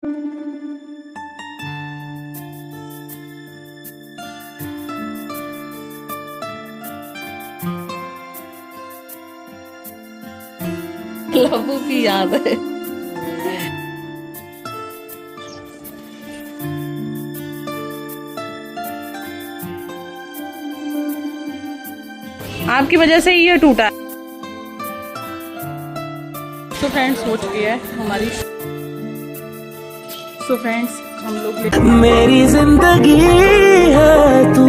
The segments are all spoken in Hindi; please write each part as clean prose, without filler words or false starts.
लबू की याद है। आपकी वजह से ये टूटा। तो फ्रेंड्स हो चुकी है हमारी। तो फ्रेंड्स हम लोग मेरी जिंदगी है तू।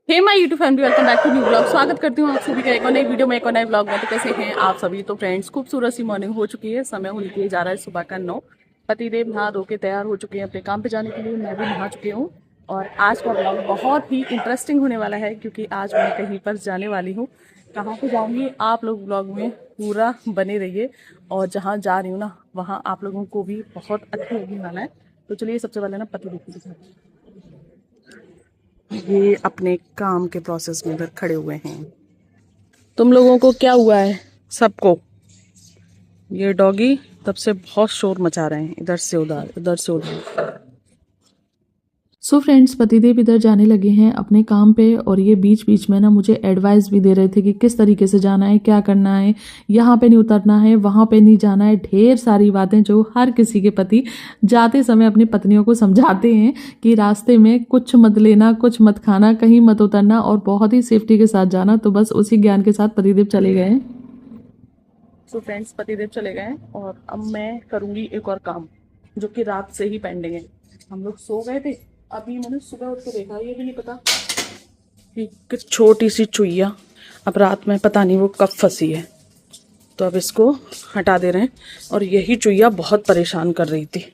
Hey my YouTube family, welcome back to new blog. स्वागत करती हूँ आप सभी का एक और नई वीडियो में, एक और नए ब्लॉग में। तो कैसे हैं आप सभी। तो फ्रेंड्स खूबसूरत सी मॉर्निंग हो चुकी है। समय हो निकले जा रहा है सुबह का 9। पतिदेव नहा धो के तैयार हो चुके हैं अपने काम पे जाने के लिए। मैं भी नहा चुकी हूँ और आज का ब्लॉग बहुत ही इंटरेस्टिंग होने वाला है, क्योंकि आज मैं कहीं पर जाने वाली हूँ। कहाँ पे जाऊँगी आप लोग ब्लॉग में पूरा बने रहिए। और जहाँ जा रही हूँ ना, वहाँ आप लोगों को भी बहुत अच्छा लगने वाला है। तो चलिए सबसे पहले ना पतिदेव के साथ ये अपने काम के प्रोसेस में इधर खड़े हुए हैं। तुम लोगों को क्या हुआ है सबको? ये डॉगी तब से बहुत शोर मचा रहे हैं, इधर से उधर, इधर से उधर। सो फ्रेंड्स, पतिदेव इधर जाने लगे हैं अपने काम पे और ये बीच बीच में ना मुझे एडवाइस भी दे रहे थे कि किस तरीके से जाना है, क्या करना है, यहाँ पे नहीं उतरना है, वहाँ पे नहीं जाना है। ढेर सारी बातें जो हर किसी के पति जाते समय अपनी पत्नियों को समझाते हैं कि रास्ते में कुछ मत लेना, कुछ मत खाना, कहीं मत उतरना और बहुत ही सेफ्टी के साथ जाना। तो बस उसी ज्ञान के साथ पतिदेव चले गए हैं। सो फ्रेंड्स पतिदेव चले गए और अब मैं करूँगी एक और काम जो कि रात से ही पेंडिंग है। हम लोग सो गए थे, अभी मैंने सुबह उठ के देखा, ये भी नहीं पता कि छोटी सी चुईया अब रात में पता नहीं वो कब फंसी है। तो अब इसको हटा दे रहे हैं और यही चुईया बहुत परेशान कर रही थी।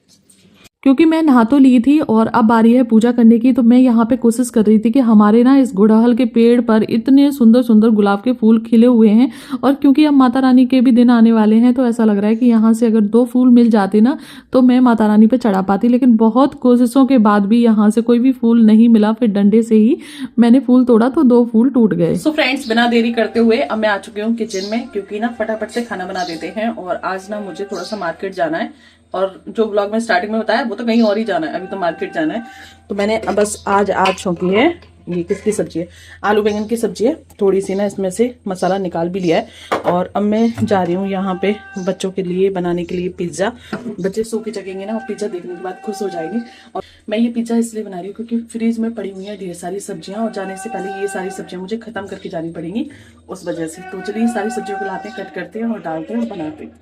क्योंकि मैं नहा तो ली थी और अब बारी है पूजा करने की। तो मैं यहाँ पे कोशिश कर रही थी कि हमारे ना इस गुड़हल के पेड़ पर इतने सुंदर सुंदर गुलाब के फूल खिले हुए हैं, और क्योंकि अब माता रानी के भी दिन आने वाले हैं तो ऐसा लग रहा है कि यहाँ से अगर 2 फूल मिल जाते ना तो मैं माता रानी पे चढ़ा पाती। लेकिन बहुत कोशिशों के बाद भी यहाँ से कोई भी फूल नहीं मिला। फिर डंडे से ही मैंने फूल तोड़ा तो 2 फूल टूट गए। सो फ्रेंड्स बिना देरी करते हुए अब मैं आ चुकी हूँ किचन में, क्योंकि ना फटाफट से खाना बना देते हैं। और आज ना मुझे थोड़ा सा मार्केट जाना है, और जो ब्लॉग में स्टार्टिंग में बताया वो तो कहीं और ही जाना है, अभी तो मार्केट जाना है। तो मैंने बस आज छोंकी है। ये किसकी सब्जी है? आलू बैंगन की सब्जी है। थोड़ी सी ना इसमें से मसाला निकाल भी लिया है। और अब मैं जा रही हूँ यहाँ पे बच्चों के लिए बनाने के लिए पिज्जा। बच्चे सो के जगेंगे ना और पिज्जा देखने के बाद खुश हो जाएंगे। और मैं ये पिज्जा इसलिए बना रही हूँ क्योंकि फ्रिज में पड़ी हुई है ढेर सारी सब्जियां, और जाने से पहले ये सारी सब्जियां मुझे खत्म करके जानी पड़ेंगी उस वजह से। तो चलिए सारी सब्जियों को लाते हैं, कट करते हैं और डालते हैं और बनाते हैं।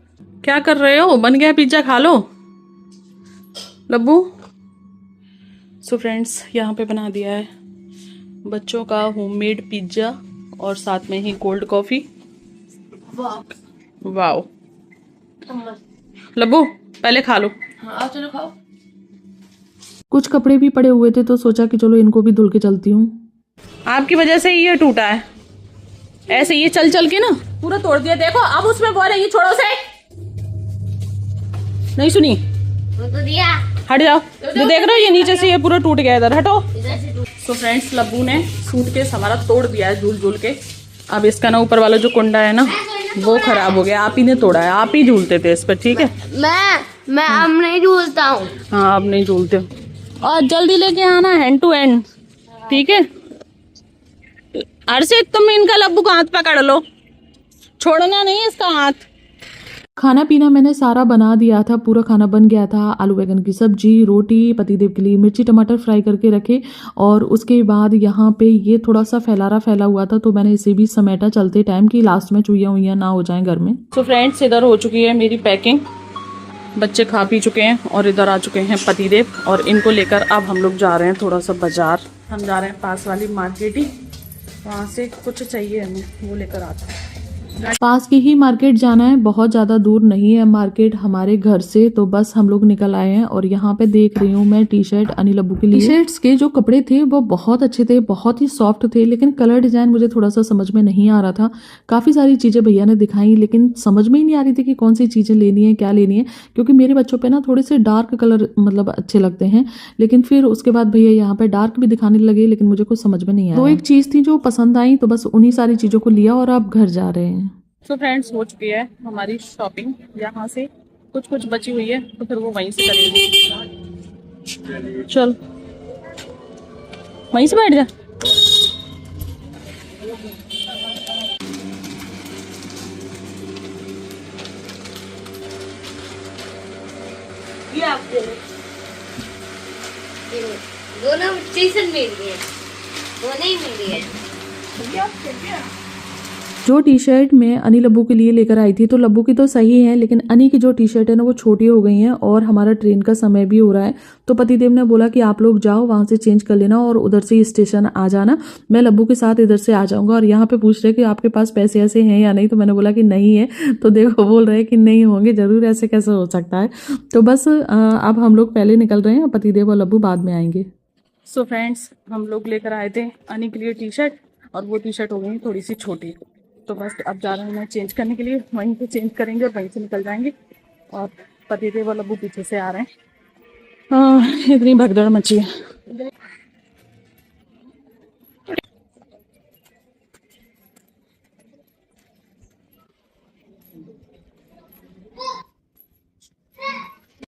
क्या कर रहे हो? बन गया पिज्जा, खा लो लब्बू। सो फ्रेंड्स यहाँ पे बना दिया है बच्चों का होममेड पिज्जा और साथ में ही कोल्ड कॉफी। वाओ लब्बू पहले खा लो। हाँ चलो खाओ। कुछ कपड़े भी पड़े हुए थे तो सोचा कि चलो इनको भी धुल के चलती हूँ। आपकी वजह से ये टूटा है, ऐसे ये चल चल के ना पूरा तोड़ दिया। देखो अब उसमें वो रही, छोड़ो से। नहीं सुनी, तो दिया। हट जाओ। जो देख रहे हो ये नीचे से ये पूरा टूट गया, इधर हटो। तो फ्रेंड्स लब्बू ने सूटकेस हमारा तोड़ दिया है झूल झूल के। अब इसका ना ऊपर वाला जो कुंडा है ना वो खराब हो गया। आप ही ने तोड़ा है, आप ही झूलते थे इस पर, ठीक है? मैं अब नहीं झूलता हूँ। हाँ अब नहीं झूलते हो। और जल्दी लेके आना हैंड टू हैंड, ठीक है? अर्षित तुम इनका लब्बू का हाथ पकड़ लो, छोड़ना नहीं इसका हाथ। खाना पीना मैंने सारा बना दिया था, पूरा खाना बन गया था। आलू बैंगन की सब्जी, रोटी, पतिदेव के लिए मिर्ची टमाटर फ्राई करके रखे। और उसके बाद यहाँ पे ये थोड़ा सा फैला हुआ था तो मैंने इसे भी समेटा चलते टाइम कि लास्ट में चुईयां उइयां ना हो जाएं घर में। तो फ्रेंड्स इधर हो चुकी है मेरी पैकिंग। बच्चे खा पी चुके हैं और इधर आ चुके हैं पतिदेव, और इनको लेकर अब हम लोग जा रहे हैं थोड़ा सा बाजार। हम जा रहे हैं पास वाली मार्केट ही, वहाँ से कुछ चाहिए हमें, वो लेकर आते हैं। पास की ही मार्केट जाना है, बहुत ज़्यादा दूर नहीं है मार्केट हमारे घर से। तो बस हम लोग निकल आए हैं और यहाँ पे देख रही हूँ मैं टी शर्ट अनिल अब्बू के लिए। टी शर्ट्स के जो कपड़े थे वो बहुत अच्छे थे, बहुत ही सॉफ्ट थे, लेकिन कलर डिजाइन मुझे थोड़ा सा समझ में नहीं आ रहा था। काफ़ी सारी चीज़ें भैया ने दिखाई लेकिन समझ में ही नहीं आ रही थी कि कौन सी चीज़ें लेनी है, क्या लेनी है, क्योंकि मेरे बच्चों पर ना थोड़े से डार्क कलर मतलब अच्छे लगते हैं। लेकिन फिर उसके बाद भैया यहाँ पे डार्क भी दिखाने लगे, लेकिन मुझे कुछ समझ में नहीं आया। तो एक चीज़ थी जो पसंद आई तो बस उन्हीं सारी चीज़ों को लिया और अब घर जा रहे हैं। तो फ्रेंड्स हो चुकी है हमारी शॉपिंग। यहाँ से कुछ कुछ बची हुई है तो फिर वो वहीं से करेंगे। चल वहीं से बैठ जा। ये आपको दोनों स्टेशन मिल गए, दोनों ही मिल गए। जो टी शर्ट मैं अनी लब्बू के लिए लेकर आई थी, तो लब्बू की तो सही है, लेकिन अनी की जो टी शर्ट है ना वो छोटी हो गई हैं और हमारा ट्रेन का समय भी हो रहा है। तो पतिदेव ने बोला कि आप लोग जाओ वहाँ से चेंज कर लेना और उधर से स्टेशन आ जाना, मैं लब्बू के साथ इधर से आ जाऊँगा। और यहाँ पे पूछ रहे कि आपके पास पैसे ऐसे हैं या नहीं, तो मैंने बोला कि नहीं है। तो देखो बोल रहे कि नहीं होंगे ज़रूर, ऐसे कैसे हो सकता है। तो बस अब हम लोग पहले निकल रहे हैं, पतिदेव और लब्बू बाद में आएंगे। सो फ्रेंड्स, हम लोग लेकर आए थे अनी के लिए टी शर्ट और वो टी शर्ट हो गई थोड़ी सी छोटी, तो बस अब जा रहे हैं मैं चेंज करने के लिए। वहीं पे चेंज करेंगे और वहीं से निकल जाएंगे। और पतिदेव और लब्बू पीछे से आ रहे हैं। इतनी भगदड़ मची है।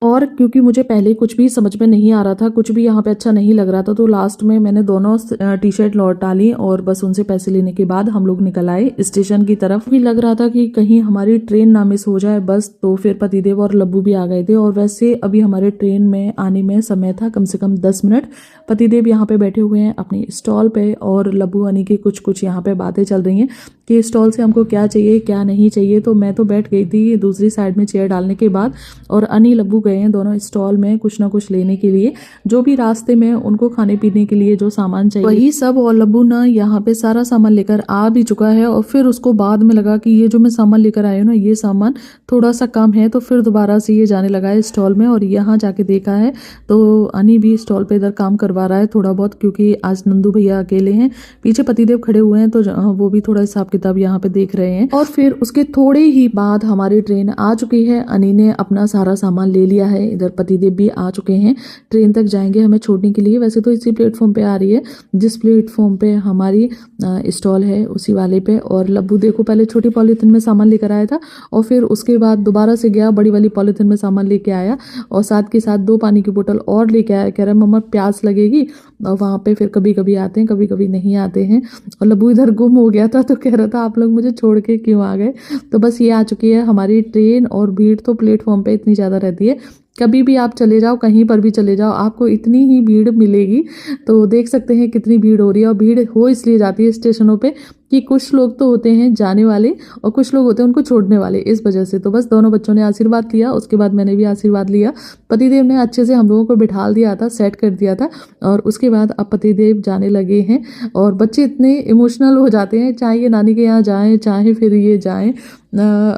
और क्योंकि मुझे पहले कुछ भी समझ में नहीं आ रहा था, कुछ भी यहाँ पे अच्छा नहीं लग रहा था, तो लास्ट में मैंने दोनों टी शर्ट लौट डाली और बस उनसे पैसे लेने के बाद हम लोग निकल आए स्टेशन की तरफ। भी लग रहा था कि कहीं हमारी ट्रेन ना मिस हो जाए बस। तो फिर पतिदेव और लब्बू भी आ गए थे और वैसे अभी हमारे ट्रेन में आने में समय था कम से कम 10 मिनट। पतिदेव यहाँ पे बैठे हुए हैं अपनी स्टॉल पे और लब्बू अनी की कुछ यहाँ पे बातें चल रही हैं कि स्टॉल से हमको क्या चाहिए क्या नहीं चाहिए। तो मैं तो बैठ गई थी दूसरी साइड में चेयर डालने के बाद, और अनी लब्बू गए हैं दोनों स्टॉल में कुछ ना कुछ लेने के लिए, जो भी रास्ते में उनको खाने पीने के लिए जो सामान चाहिए वही सब। और लब्बू ना यहाँ पे सारा सामान लेकर आ भी चुका है और फिर उसको बाद में लगा कि ये जो मैं सामान लेकर आई हूँ ना ये सामान थोड़ा सा कम है, तो फिर दोबारा से ये जाने लगा है स्टॉल में। और यहाँ जाके देखा है तो अनी भी स्टॉल पे इधर काम करवा रहा है थोड़ा बहुत, क्योंकि आज नंदू भैया अकेले हैं, पीछे पतिदेव खड़े हुए हैं तो वो भी थोड़ा हिसाब किताब यहाँ पे देख रहे हैं। और फिर उसके थोड़े ही बाद हमारी ट्रेन आ चुकी है। अनी ने अपना सारा सामान ले लिया है, इधर पतिदेव भी आ चुके हैं, ट्रेन तक जाएंगे हमें छोड़ने के लिए। वैसे तो इसी प्लेटफॉर्म पे आ रही है जिस प्लेटफॉर्म पे हमारी स्टॉल है उसी वाले पे। और लब्बू देखो पहले छोटी पॉलीथिन में सामान लेकर आया था और फिर उसके बाद दोबारा से गया बड़ी वाली पॉलीथिन में सामान लेके आया और साथ के साथ 2 पानी की बोतल और लेके आया। कह रहा मम्मा प्यास लगेगी, और वहाँ पे फिर कभी कभी आते हैं कभी कभी नहीं आते हैं। और लब्बू इधर गुम हो गया था तो कह रहा था आप लोग मुझे छोड़ के क्यों आ गए। तो बस ये आ चुकी है हमारी ट्रेन और भीड़ तो प्लेटफॉर्म पे इतनी ज़्यादा रहती है, कभी भी आप चले जाओ कहीं पर भी चले जाओ आपको इतनी ही भीड़ मिलेगी। तो देख सकते हैं कितनी भीड़ हो रही है। और भीड़ हो इसलिए जाती है स्टेशनों पे कि कुछ लोग तो होते हैं जाने वाले और कुछ लोग होते हैं उनको छोड़ने वाले, इस वजह से। तो बस दोनों बच्चों ने आशीर्वाद लिया, उसके बाद मैंने भी आशीर्वाद लिया। पतिदेव ने अच्छे से हम लोगों को बिठा दिया था, सेट कर दिया था, और उसके बाद अब पतिदेव जाने लगे हैं। और बच्चे इतने इमोशनल हो जाते हैं, चाहे ये नानी के यहाँ जाएं चाहे फिर ये जाएं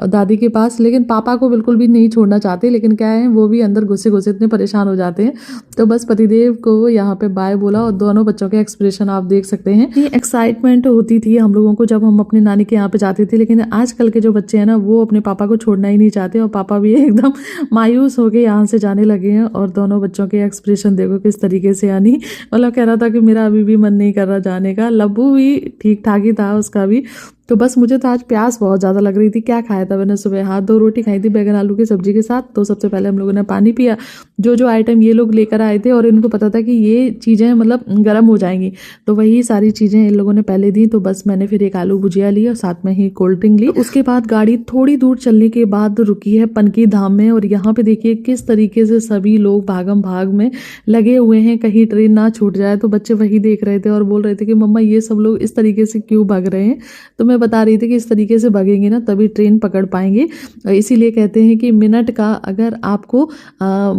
दादी के पास, लेकिन पापा को बिल्कुल भी नहीं छोड़ना चाहते। लेकिन क्या है वो भी अंदर घुसे घुसे इतने परेशान हो जाते हैं। तो बस पतिदेव को यहाँ पे बाय बोला और दोनों बच्चों के एक्सप्रेशन आप देख सकते हैं। ये एक्साइटमेंट होती थी हम लोगों को जब हम अपने नानी के यहाँ पे जाते थे, लेकिन आजकल के जो बच्चे हैं ना वो अपने पापा को छोड़ना ही नहीं चाहते और पापा भी एकदम मायूस होके यहाँ से जाने लगे हैं। और दोनों बच्चों के एक्सप्रेशन देखो किस तरीके से। यानी मतलब कह रहा था कि मेरा अभी भी मन नहीं कर रहा जाने का। लब्बू भी ठीक ठाक ही था उसका भी। तो बस मुझे तो आज प्यास बहुत ज़्यादा लग रही थी। क्या खाया था मैंने सुबह, हाथ 2 रोटी खाई थी बैगन आलू की सब्जी के साथ। तो सबसे पहले हम लोगों ने पानी पिया, जो आइटम ये लोग लेकर आए थे और इनको पता था कि ये चीज़ें मतलब गर्म हो जाएंगी, तो वही सारी चीज़ें इन लोगों ने पहले दी। तो बस मैंने फिर एक आलू भुजिया ली और साथ में ही कोल्ड ड्रिंक ली। उसके बाद गाड़ी थोड़ी दूर चलने के बाद रुकी है पनकी धाम में, और यहाँ पे देखिए किस तरीके से सभी लोग भागम भाग में लगे हुए हैं कहीं ट्रेन ना छूट जाए। तो बच्चे वही देख रहे थे और बोल रहे थे कि मम्मा ये सब लोग इस तरीके से क्यों भाग रहे हैं। तो मैं बता रही थी कि इस तरीके से भागेंगे ना तभी ट्रेन पकड़ पाएंगे। इसीलिए कहते हैं कि मिनट का अगर आपको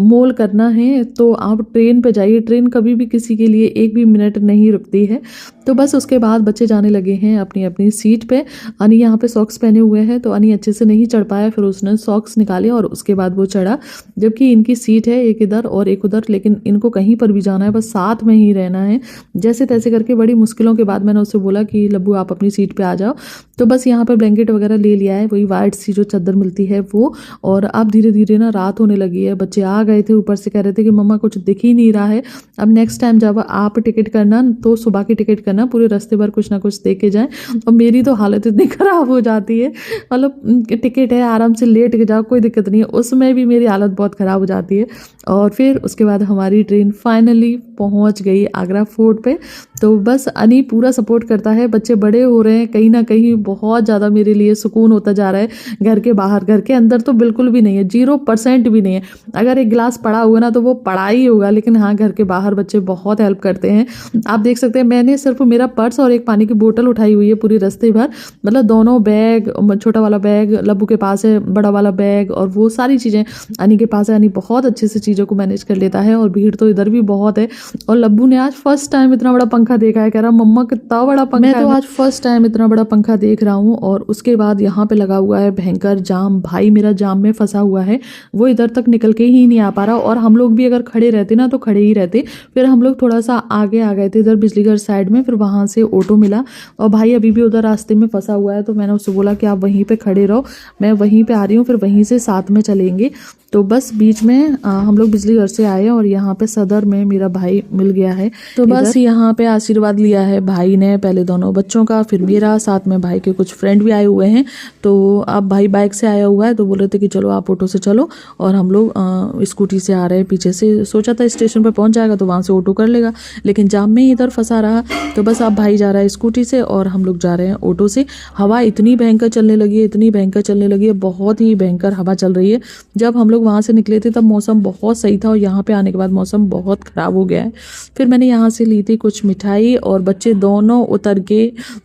मोल करना है तो आप ट्रेन पे जाइए। ट्रेन कभी भी किसी के लिए एक भी मिनट नहीं रुकती है। तो बस उसके बाद बच्चे जाने लगे हैं अपनी अपनी सीट पे। अनी यहाँ पे सॉक्स पहने हुए हैं तो अनी अच्छे से नहीं चढ़ पाया, फिर उसने सॉक्स निकाले और उसके बाद वो चढ़ा। जबकि इनकी सीट है एक इधर और एक उधर, लेकिन इनको कहीं पर भी जाना है बस साथ में ही रहना है। जैसे तैसे करके बड़ी मुश्किलों के बाद मैंने उससे बोला कि लब्बू आप अपनी सीट पे आ जाओ। तो बस यहाँ पे ब्लैंकेट वगैरह ले लिया है, वही वाइट सी जो चादर मिलती है वो। और अब धीरे धीरे ना रात होने लगी है। बच्चे आ गए थे ऊपर से, कह रहे थे कि मम्मा कुछ दिख ही नहीं रहा है। अब नेक्स्ट टाइम जब आप टिकट करना तो सुबह की टिकट करना ना पूरे रास्ते भर कुछ ना कुछ देख के जाएं। और मेरी तो हालत इतनी ख़राब हो जाती है, मतलब टिकट है आराम से लेट के जाओ कोई दिक्कत नहीं है, उसमें भी मेरी हालत बहुत ख़राब हो जाती है। और फिर उसके बाद हमारी ट्रेन फाइनली पहुंच गई आगरा फोर्ट पे। तो बस अनी पूरा सपोर्ट करता है, बच्चे बड़े हो रहे हैं, कहीं ना कहीं बहुत ज़्यादा मेरे लिए सुकून होता जा रहा है। घर के बाहर, घर के अंदर तो बिल्कुल भी नहीं है, 0% भी नहीं है। अगर एक गिलास पड़ा हुआ ना तो वो पड़ा ही होगा, लेकिन हाँ घर के बाहर बच्चे बहुत हेल्प करते हैं। आप देख सकते हैं मैंने सिर्फ मेरा पर्स और एक पानी की बोतल उठाई हुई है पूरी रास्ते भर, मतलब दोनों बैग, छोटा वाला बैग लब्बू के पास है, बड़ा वाला बैग और वो सारी चीज़ें अनी के पास है। अनी बहुत अच्छे से चीज़ों को मैनेज कर लेता है और भीड़ तो इधर भी बहुत है। और लब्बू ने आज फर्स्ट टाइम इतना बड़ा पंखा देखा है, कह रहा मम्मा कितना बड़ा पंखा है। मैं तो आज फर्स्ट टाइम इतना बड़ा पंखा देख रहा हूँ। और उसके बाद यहाँ पे लगा हुआ है भयंकर जाम, भाई मेरा जाम में फंसा हुआ है, वो इधर तक निकल के ही नहीं आ पा रहा। और हम लोग भी अगर खड़े रहते ना तो खड़े ही रहते। फिर हम लोग थोड़ा सा आगे आ गए थे इधर बिजलीघर साइड में, फिर वहाँ से ऑटो मिला और भाई अभी भी उधर रास्ते में फंसा हुआ है। तो मैंने उससे बोला कि आप वहीं पे खड़े रहो, मैं वहीं पे आ रही हूँ, फिर वहीं से साथ में चलेंगे। तो बस बीच में हम लोग बिजलीघर से आए और यहाँ पे सदर में मेरा भाई मिल गया है। तो बस यहाँ पे आशीर्वाद लिया है भाई ने, पहले दोनों बच्चों का, फिर मेरा, साथ में भाई के कुछ फ्रेंड भी आए हुए हैं। तो अब भाई बाइक से आया हुआ है, तो बोल रहे थे कि चलो आप ऑटो से चलो, और हम लोग स्कूटी से आ रहे हैं पीछे से। सोचा था स्टेशन पर पहुँच जाएगा तो वहाँ से ऑटो कर लेगा, लेकिन जाम में ही इधर फंसा रहा। तो बस अब भाई जा रहा है स्कूटी से और हम लोग जा रहे हैं ऑटो से। हवा इतनी भयंकर चलने लगी है, इतनी भयंकर चलने लगी है, बहुत ही भयंकर हवा चल रही है। जब हम लोग वहाँ से निकले थे तब मौसम बहुत सही था और यहाँ पे आने के बाद मौसम बहुत ख़राब हो गया है। फिर मैंने यहाँ से ली थी कुछ मिठाई और बच्चे दोनों उतर के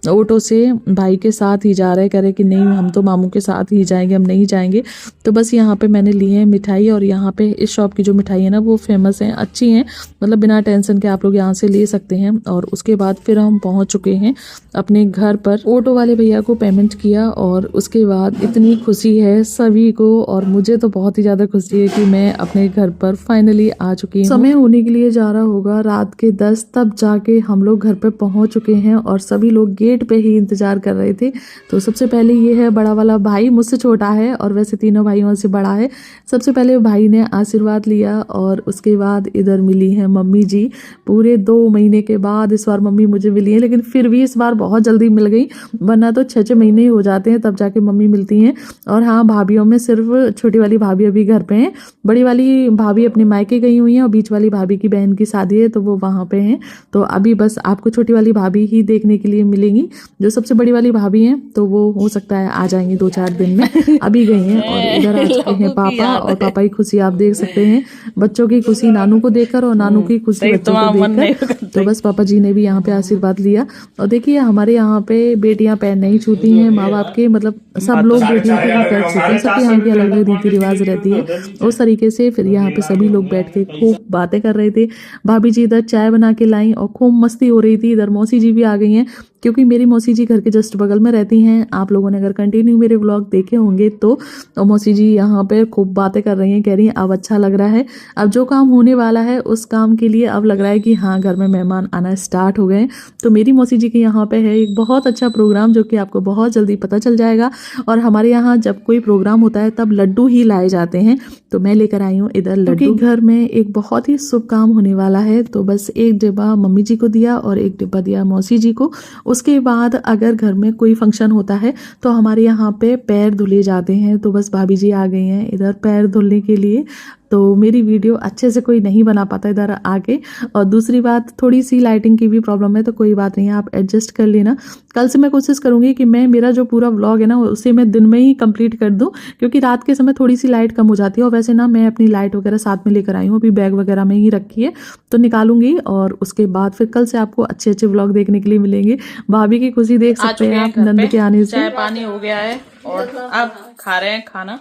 ऑटो से भाई के साथ ही जा रहे, कह रहे कि नहीं हम तो मामू के साथ ही जाएंगे, हम नहीं जाएंगे। तो बस यहाँ पे मैंने ली है मिठाई और यहाँ पे इस शॉप की जो मिठाई है ना वो फेमस है, अच्छी हैं, मतलब बिना टेंशन के आप लोग यहाँ से ले सकते हैं। और उसके बाद फिर हम पहुँच चुके हैं अपने घर पर। ऑटो वाले भैया को पेमेंट किया और उसके बाद इतनी खुशी है सभी को और मुझे तो बहुत ही ज़्यादा खुशी है कि मैं अपने घर पर फाइनली आ चुकी हूँ। समय होने के लिए जा रहा होगा रात के 10, तब जाके हम लोग घर पे पहुंच चुके हैं और सभी लोग गेट पे ही इंतजार कर रहे थे। तो सबसे पहले ये है बड़ा वाला भाई, मुझसे छोटा है और वैसे तीनों भाइयों से बड़ा है। सबसे पहले भाई ने आशीर्वाद लिया और उसके बाद इधर मिली है मम्मी जी। पूरे 2 महीने के बाद इस बार मम्मी मुझे मिली है, लेकिन फिर भी इस बार बहुत जल्दी मिल गई, वरना तो 6-6 महीने ही हो जाते हैं तब जाके मम्मी मिलती हैं। और हाँ, भाभीयों में सिर्फ छोटी वाली भाभी अभी घर पे हैं, बड़ी वाली भाभी अपने मायके गई हुई हैं और बीच वाली भाभी की बहन की शादी है तो वो वहाँ पे हैं। तो अभी बस आपको छोटी वाली भाभी ही देखने के लिए मिलेंगी। जो सबसे बड़ी वाली भाभी हैं तो वो हो सकता है आ जाएंगी 2-4 दिन में, अभी गई हैं। और इधर आ चुके हैं पापा और पापा की खुशी आप देख सकते हैं, बच्चों की खुशी नानू को देखकर और नानू की खुशी बच्चों को देखकर। तो बस पापा जी ने भी यहाँ पे आशीर्वाद लिया। और देखिए हमारे यहाँ पे बेटियां पैर नहीं छूती हैं माँ बाप के, मतलब सब लोग बेटियों के पैर छूते हैं, सबके यहाँ की अलग अलग रीति रिवाज रहती है उस तरीके से। फिर यहाँ पे सभी लोग बैठ के खूब बातें कर रहे थे। भाभी जी इधर चाय बना के लाई और खूब मस्ती हो रही थी। इधर मौसी जी भी आ गई हैं, क्योंकि मेरी मौसी जी घर के जस्ट बगल में रहती हैं। आप लोगों ने अगर कंटिन्यू मेरे व्लॉग देखे होंगे तो मौसी जी यहाँ पे खूब बातें कर रही हैं, कह रही हैं अब अच्छा लग रहा है, अब जो काम होने वाला है उस काम के लिए अब लग रहा है कि हाँ घर में मेहमान आना स्टार्ट हो गए। तो मेरी मौसी जी के यहाँ पे है एक बहुत अच्छा प्रोग्राम जो कि आपको बहुत जल्दी पता चल जाएगा। और हमारे यहाँ जब कोई प्रोग्राम होता है तब लड्डू ही लाए जाते हैं, तो मैं लेकर आई हूँ इधर लड्डू। घर में एक बहुत ही शुभ काम होने वाला है, तो बस एक डिब्बा मम्मी जी को दिया और एक डिब्बा दिया मौसी जी को। उसके बाद अगर घर में कोई फंक्शन होता है तो हमारे यहाँ पे पैर धुले जाते हैं, तो बस भाभी जी आ गई हैं इधर पैर धुलने के लिए। तो मेरी वीडियो अच्छे से कोई नहीं बना पाता इधर आके। और दूसरी बात, थोड़ी सी लाइटिंग की भी प्रॉब्लम है, तो कोई बात नहीं, आप एडजस्ट कर लेना। कल से मैं कोशिश करूंगी कि मैं मेरा जो पूरा व्लॉग है ना उसे मैं दिन में ही कंप्लीट कर दूं, क्योंकि रात के समय थोड़ी सी लाइट कम हो जाती है। और वैसे ना मैं अपनी लाइट वगैरह साथ में लेकर आई हूँ, अभी बैग वगैरह में ही रखी है, तो निकालूंगी। और उसके बाद फिर कल से आपको अच्छे अच्छे व्लॉग देखने के लिए मिलेंगे। भाभी की खुशी देख सकते हैं आप नंद के आने से। चाय पानी हो गया है और अब खा रहे हैं खाना।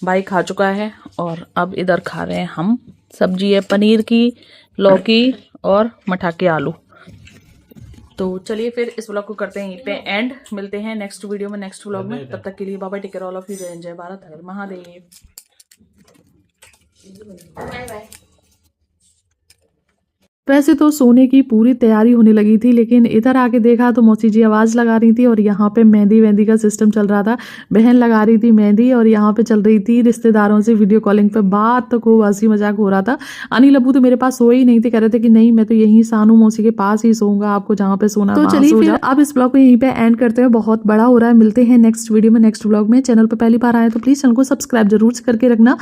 भाई खा चुका है और अब इधर खा रहे हैं हम। सब्जी है पनीर की, लौकी और मठा के आलू। तो चलिए फिर इस व्लॉग को करते हैं यहीं पे एंड, मिलते हैं नेक्स्ट वीडियो में, नेक्स्ट व्लॉग में। तब तक के लिए bye, take care all of you, जय भारत, हर महादेव, बाय बाय। वैसे तो सोने की पूरी तैयारी होने लगी थी, लेकिन इधर आके देखा तो मौसी जी आवाज़ लगा रही थी और यहाँ पे मेहंदी वेहंदी का सिस्टम चल रहा था। बहन लगा रही थी मेहंदी और यहाँ पे चल रही थी रिश्तेदारों से वीडियो कॉलिंग पे बात, तो खूब हंसी मजाक हो रहा था। अनिल अब्बू तो मेरे पास सोए ही नहीं थे, कह रहे थे कि नहीं मैं तो यहीं सानू मौसी के पास ही सोऊंगा, आपको जहाँ पे सोना। तो चलिए फिर अब इस ब्लॉग को यहीं पे एंड करते हैं, बहुत बड़ा हो रहा है। मिलते हैं नेक्स्ट वीडियो में, नेक्स्ट ब्लॉग में। चैनल पर पहली बार आए तो प्लीज चैनल को सब्सक्राइब जरूर से करके रखना।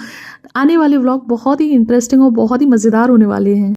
आने वाले व्लॉग बहुत ही इंटरेस्टिंग और बहुत ही मजेदार होने वाले हैं।